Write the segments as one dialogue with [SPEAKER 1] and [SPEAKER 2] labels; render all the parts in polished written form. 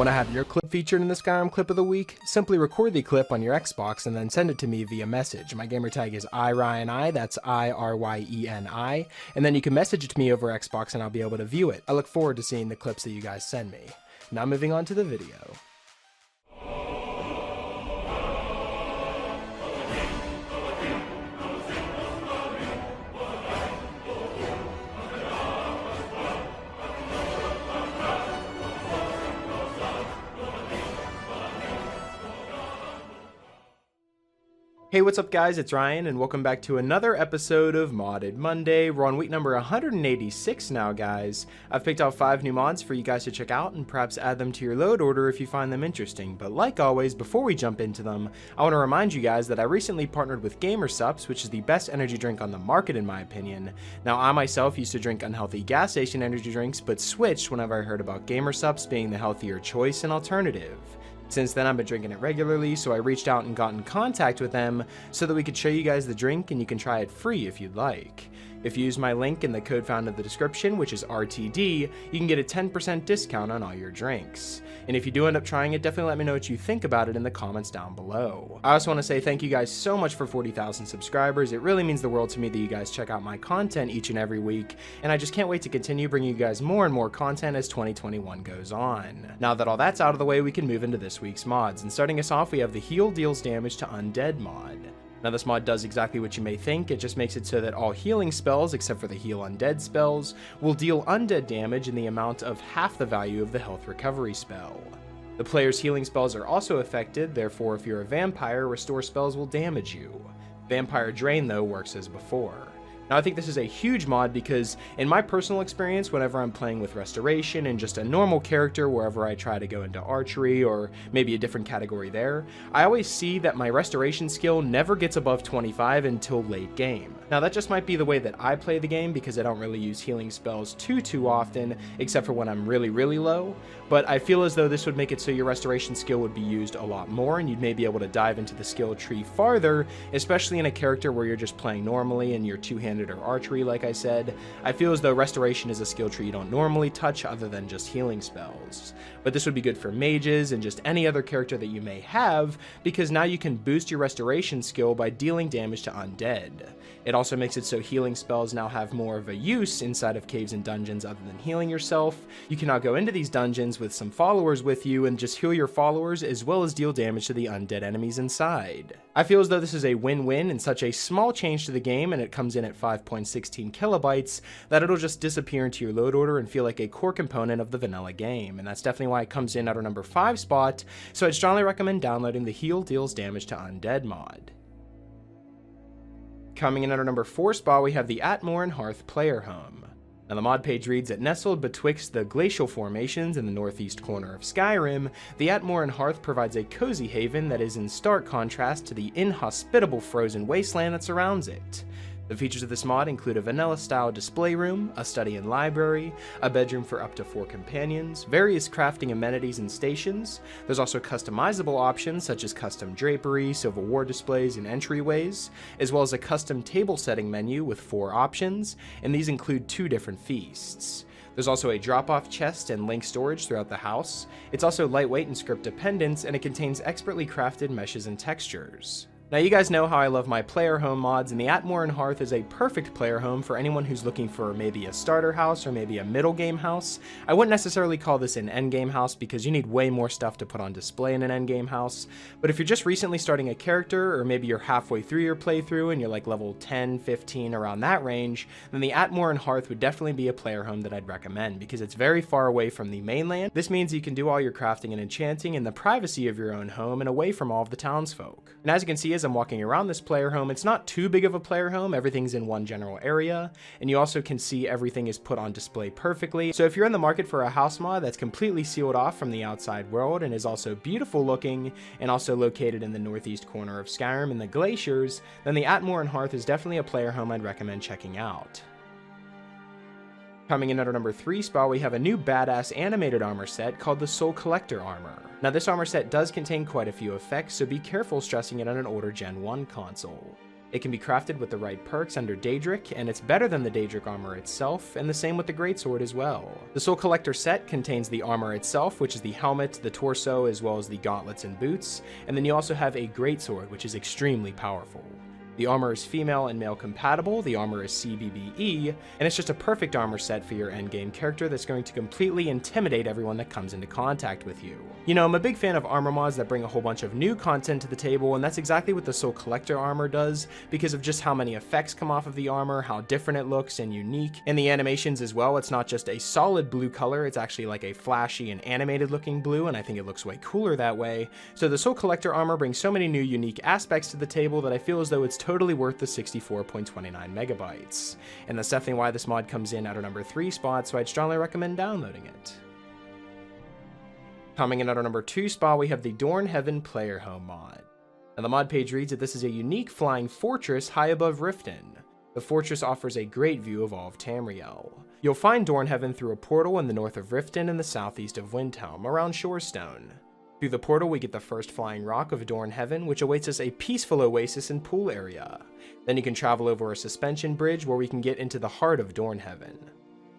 [SPEAKER 1] Want to have your clip featured in the Skyrim Clip of the Week? Simply record the clip on your Xbox and then send it to me via message. My gamertag is IRYENI, that's IRYENI, and then you can message it to me over Xbox and I'll be able to view it. I look forward to seeing the clips that you guys send me. Now moving on to the video. Hey, what's up guys, it's Ryan, and welcome back to another episode of Modded Monday. We're on week number 186 now, guys. I've picked out 5 new mods for you guys to check out and perhaps add them to your load order if you find them interesting. But like always, before we jump into them, I want to remind you guys that I recently partnered with GamerSupps, which is the best energy drink on the market in my opinion. Now, I myself used to drink unhealthy gas station energy drinks, but switched whenever I heard about GamerSupps being the healthier choice and alternative. Since then, I've been drinking it regularly, so I reached out and got in contact with them so that we could show you guys the drink and you can try it free if you'd like. If you use my link in the code found in the description, which is RTD, you can get a 10% discount on all your drinks. And if you do end up trying it, definitely let me know what you think about it in the comments down below. I also want to say thank you guys so much for 40,000 subscribers. It really means the world to me that you guys check out my content each and every week, and I just can't wait to continue bringing you guys more and more content as 2021 goes on. Now that all that's out of the way, we can move into this week's mods, and starting us off, we have the Heal Deals Damage to Undead mod. Now this mod does exactly what you may think, it just makes it so that all healing spells, except for the Heal Undead spells, will deal undead damage in the amount of half the value of the health recovery spell. The player's healing spells are also affected, therefore if you're a vampire, restore spells will damage you. Vampire Drain though works as before. Now I think this is a huge mod because in my personal experience, whenever I'm playing with Restoration and just a normal character wherever I try to go into archery or maybe a different category there, I always see that my Restoration skill never gets above 25 until late game. Now that just might be the way that I play the game because I don't really use healing spells too often, except for when I'm really low, but I feel as though this would make it so your Restoration skill would be used a lot more and you'd maybe be able to dive into the skill tree farther, especially in a character where you're just playing normally and you're two-handed or archery like I said. I feel as though Restoration is a skill tree you don't normally touch other than just healing spells. But this would be good for mages and just any other character that you may have, because now you can boost your Restoration skill by dealing damage to undead. It also makes it so healing spells now have more of a use inside of caves and dungeons other than healing yourself. You can now go into these dungeons with some followers with you and just heal your followers as well as deal damage to the undead enemies inside. I feel as though this is a win-win and such a small change to the game, and it comes in at 5.16 kilobytes, that it'll just disappear into your load order and feel like a core component of the vanilla game, and that's definitely why it comes in at our number 5 spot, so I'd strongly recommend downloading the Heal Deals Damage to Undead mod. Coming in at our number 4 spot, we have the Atmoran Hearth player home. Now the mod page reads that nestled betwixt the glacial formations in the northeast corner of Skyrim, the Atmoran Hearth provides a cozy haven that is in stark contrast to the inhospitable frozen wasteland that surrounds it. The features of this mod include a vanilla-style display room, a study and library, a bedroom for up to 4 companions, various crafting amenities and stations. There's also customizable options such as custom drapery, Civil War displays, and entryways, as well as a custom table setting menu with 4 options, and these include 2 different feasts. There's also a drop-off chest and link storage throughout the house. It's also lightweight and script dependent, and it contains expertly crafted meshes and textures. Now you guys know how I love my player home mods, and the Atmoran Hearth is a perfect player home for anyone who's looking for maybe a starter house or maybe a middle game house. I wouldn't necessarily call this an endgame house because you need way more stuff to put on display in an endgame house, but if you're just recently starting a character or maybe you're halfway through your playthrough and you're like level 10, 15, around that range, then the Atmoran Hearth would definitely be a player home that I'd recommend because it's very far away from the mainland. This means you can do all your crafting and enchanting in the privacy of your own home and away from all of the townsfolk. And as you can see, as I'm walking around this player home, it's not too big of a player home, everything's in one general area, and you also can see everything is put on display perfectly. So if you're in the market for a house mod that's completely sealed off from the outside world and is also beautiful looking and also located in the northeast corner of Skyrim in the glaciers, then the Atmoran Hearth is definitely a player home I'd recommend checking out. Coming in at our number 3 spot, we have a new badass animated armor set called the Soul Collector armor. Now this armor set does contain quite a few effects, so be careful stressing it on an older Gen 1 console. It can be crafted with the right perks under Daedric, and it's better than the Daedric armor itself, and the same with the Greatsword as well. The Soul Collector set contains the armor itself, which is the helmet, the torso, as well as the gauntlets and boots, and then you also have a Greatsword, which is extremely powerful. The armor is female and male compatible, the armor is CBBE, and it's just a perfect armor set for your endgame character that's going to completely intimidate everyone that comes into contact with you. You know, I'm a big fan of armor mods that bring a whole bunch of new content to the table, and that's exactly what the Soul Collector armor does, because of just how many effects come off of the armor, how different it looks and unique. And the animations as well, it's not just a solid blue color, it's actually like a flashy and animated looking blue, and I think it looks way cooler that way. So the Soul Collector armor brings so many new unique aspects to the table that I feel as though it's totally worth the 64.29 megabytes. And that's definitely why this mod comes in at our number 3 spot, so I'd strongly recommend downloading it. Coming in at our number 2 spot, we have the Dorn Heven Player Home mod. Now the mod page reads that this is a unique flying fortress high above Riften. The fortress offers a great view of all of Tamriel. You'll find Dorn Heven through a portal in the north of Riften and the southeast of Windhelm, around Shorestone. Through the portal, we get the first flying rock of Dorn Heven, which awaits us a peaceful oasis and pool area. Then you can travel over a suspension bridge where we can get into the heart of Dorn Heven.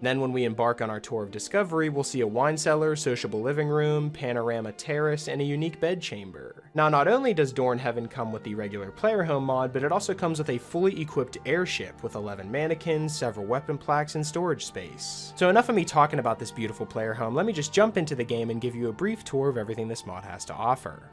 [SPEAKER 1] Then when we embark on our tour of discovery, we'll see a wine cellar, sociable living room, panorama terrace, and a unique bed chamber. Now, not only does Dorn Heven come with the regular player home mod, but it also comes with a fully equipped airship with 11 mannequins, several weapon plaques, and storage space. So enough of me talking about this beautiful player home, let me just jump into the game and give you a brief tour of everything this mod has to offer.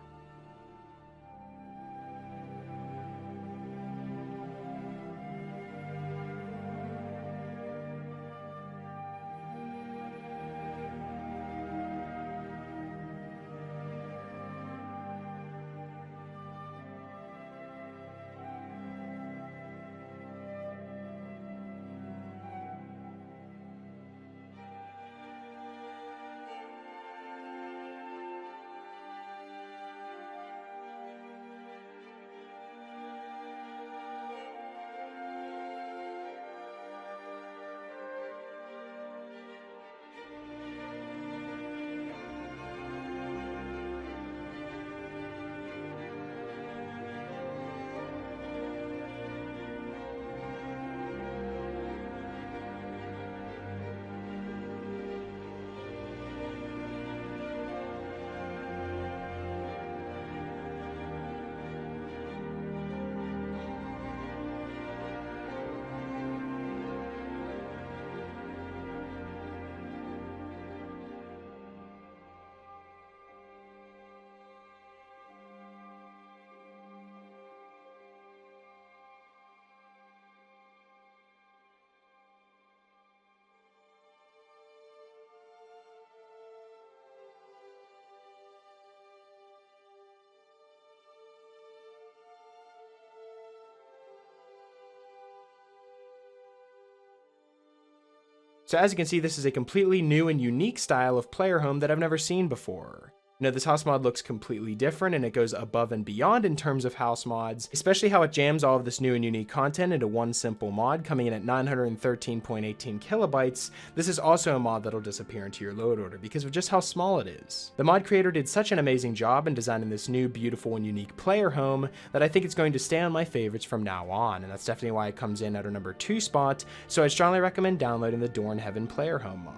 [SPEAKER 1] So as you can see, this is a completely new and unique style of player home that I've never seen before. You know, this house mod looks completely different and it goes above and beyond in terms of house mods, especially how it jams all of this new and unique content into one simple mod coming in at 913.18 kilobytes. This is also a mod that'll disappear into your load order because of just how small it is. The mod creator did such an amazing job in designing this new, beautiful, and unique player home that I think it's going to stay on my favorites from now on, and that's definitely why it comes in at our number 2 spot, so I strongly recommend downloading the Dorn Heven Player Home mod.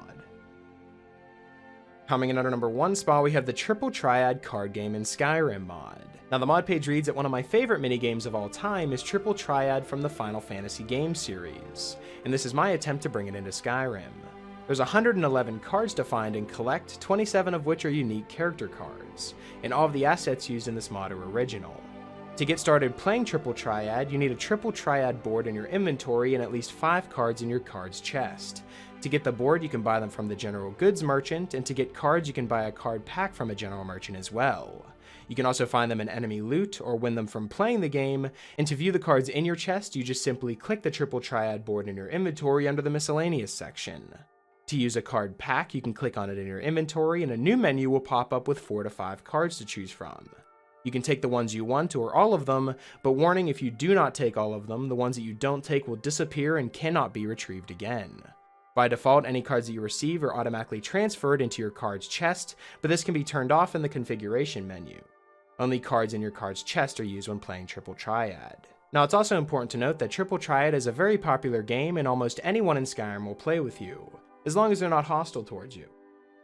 [SPEAKER 1] Coming in at our number 1 spot, we have the Triple Triad card game in Skyrim mod. Now the mod page reads that one of my favorite minigames of all time is Triple Triad from the Final Fantasy game series, and this is my attempt to bring it into Skyrim. There's 111 cards to find and collect, 27 of which are unique character cards, and all of the assets used in this mod are original. To get started playing Triple Triad, you need a Triple Triad board in your inventory and at least 5 cards in your cards chest. To get the board, you can buy them from the general goods merchant, and to get cards, you can buy a card pack from a general merchant as well. You can also find them in enemy loot or win them from playing the game, and to view the cards in your chest, you just simply click the Triple Triad board in your inventory under the miscellaneous section. To use a card pack, you can click on it in your inventory and a new menu will pop up with 4 to 5 cards to choose from. You can take the ones you want or all of them, but warning, if you do not take all of them, the ones that you don't take will disappear and cannot be retrieved again. By default, any cards that you receive are automatically transferred into your card's chest, but this can be turned off in the configuration menu. Only cards in your card's chest are used when playing Triple Triad. Now, it's also important to note that Triple Triad is a very popular game and almost anyone in Skyrim will play with you, as long as they're not hostile towards you.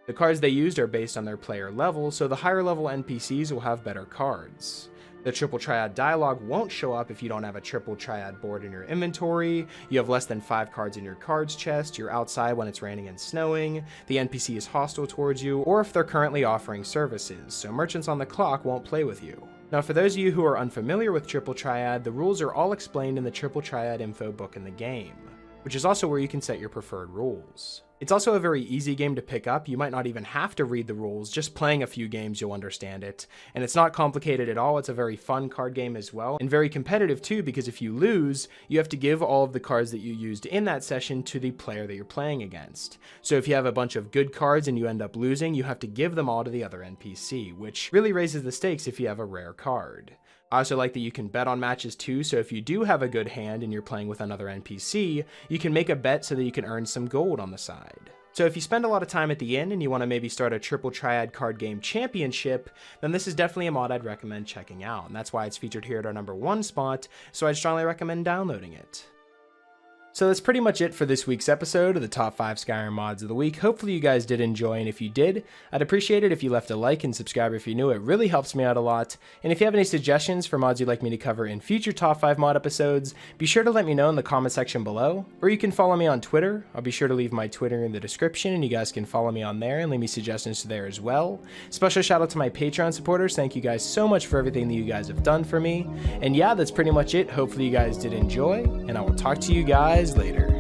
[SPEAKER 1] The cards they used are based on their player level, so the higher level NPCs will have better cards. The Triple Triad dialogue won't show up if you don't have a Triple Triad board in your inventory, you have less than 5 cards in your cards chest, you're outside when it's raining and snowing, the NPC is hostile towards you, or if they're currently offering services, so merchants on the clock won't play with you. Now, for those of you who are unfamiliar with Triple Triad, the rules are all explained in the Triple Triad info book in the game, which is also where you can set your preferred rules. It's also a very easy game to pick up. You might not even have to read the rules, just playing a few games you'll understand it. And it's not complicated at all, it's a very fun card game as well, and very competitive too, because if you lose, you have to give all of the cards that you used in that session to the player that you're playing against. So if you have a bunch of good cards and you end up losing, you have to give them all to the other NPC, which really raises the stakes if you have a rare card. I also like that you can bet on matches too, so if you do have a good hand and you're playing with another NPC, you can make a bet so that you can earn some gold on the side. So if you spend a lot of time at the inn and you want to maybe start a Triple Triad card game championship, then this is definitely a mod I'd recommend checking out, and that's why it's featured here at our #1 spot, so I'd strongly recommend downloading it. So that's pretty much it for this week's episode of the top 5 Skyrim mods of the week. Hopefully you guys did enjoy, and if you did, I'd appreciate it if you left a like and subscribe if you're new. It really helps me out a lot. And if you have any suggestions for mods you'd like me to cover in future top 5 mod episodes, be sure to let me know in the comment section below, or you can follow me on Twitter. I'll be sure to leave my Twitter in the description, and you guys can follow me on there and leave me suggestions there as well. Special shout out to my Patreon supporters. Thank you guys so much for everything that you guys have done for me. And yeah, that's pretty much it. Hopefully you guys did enjoy, and I will talk to you guys later.